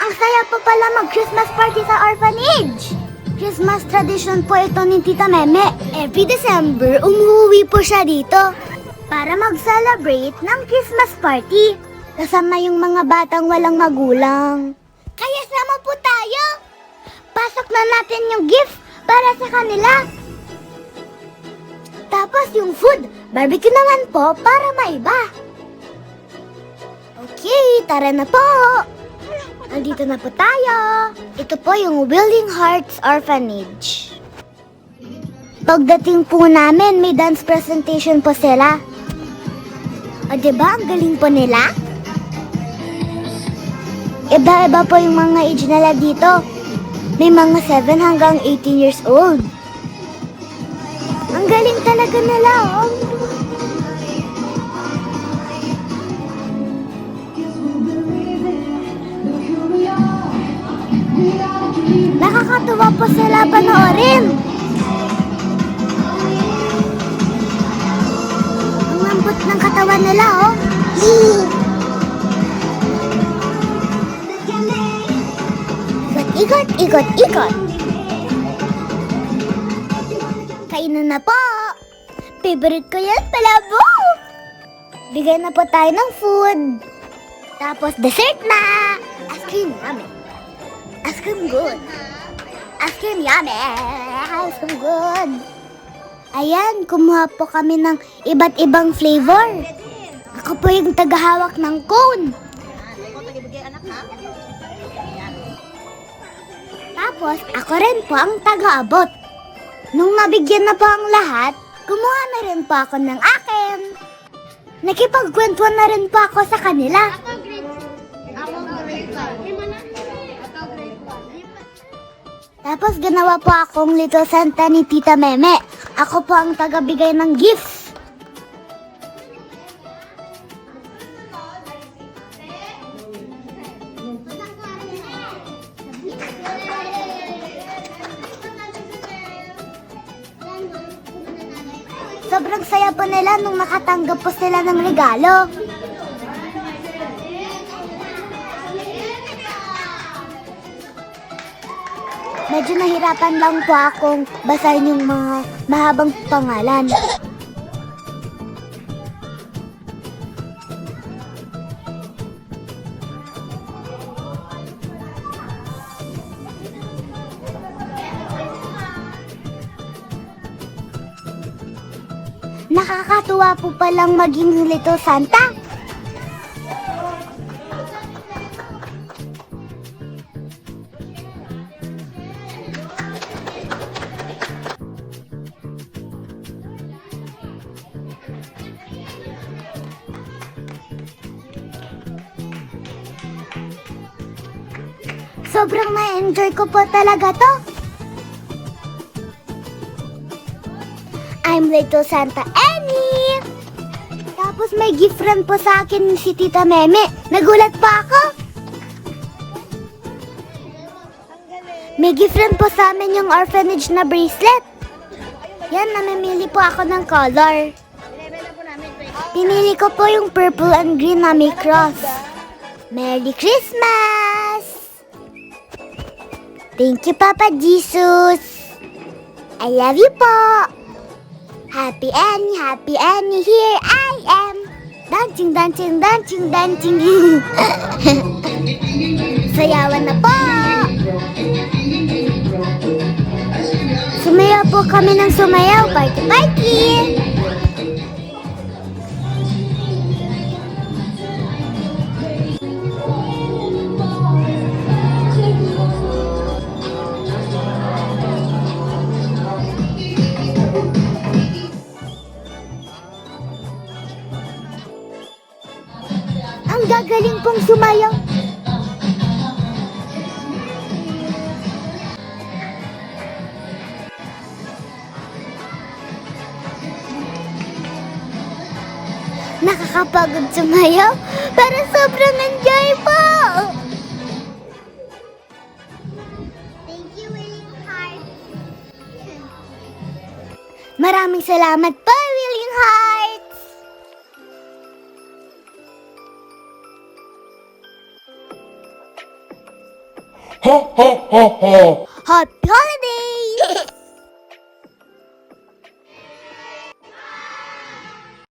Ang saya po pala mag-Christmas party sa orphanage. Christmas tradition po ito ni Tita Meme. Every December, umuwi po siya dito para mag-celebrate ng Christmas party. Kasama yung mga batang walang magulang. Kaya sama po tayo. Pasok na natin yung gift para sa kanila. Tapos yung food, barbecue naman po para maiba. Okay, tara na po. Nandito na po tayo. Ito po yung Willing Hearts Orphanage. Pagdating po namin, may dance presentation po sila. O diba, ang galing po nila? Iba-iba po yung mga age nila dito. May mga 7 hanggang 18 years old. Ang galing talaga nila, oh. Nakakatuwa po sila panoorin. Ang lambot ng katawan nila, oh. Ikot, ikot, ikot. Kainan na po. Favorite ko yan, palabo. Bigay na po tayo ng food. Tapos dessert na. Ice cream, yummy. Ice cream good. Ice cream yummy. Ice cream good. Ayan, kumuha po kami ng iba't ibang flavor. Ako po yung tagahawak ng cone. Tapos, ako rin po ang taga-abot. Nung nabigyan na po ang lahat, kumuha na rin po ako ng akin. Nakipagkwentuhan na rin po ako sa kanila. Tapos, ginawa po akong Little Santa ni Tita Meme. Ako po ang taga-bigay ng gifts. Sobrang saya po nila nung nakatanggap po sila ng regalo. Medyo nahirapan lang po akong basahin yung mga mahabang pangalan. Nakakatuwa po palang maging Little Santa. Sobrang na-enjoy ko po talaga to. I'm Little Santa Annie! Tapos may gift rin po sa akin si Tita Meme. Nagulat pa ako. May gift rin po sa amin yung orphanage na bracelet. Yan, namimili po ako ng color. Pinili ko po yung purple and green na may cross. Merry Christmas! Thank you, Papa Jesus! I love you po! Happy Annie, here I am. Dancing, dancing, dancing, dancing. Sayawan na po. Sumayaw po kami ng sumayaw. Party, party. Ang gagaling pong sumayaw. Nakakapagod sumayaw, pero sobrang enjoy po. Thank you, Willing Heart. Maraming salamat po, Willing Hearts. Ha ha ha ha! Happy holidays!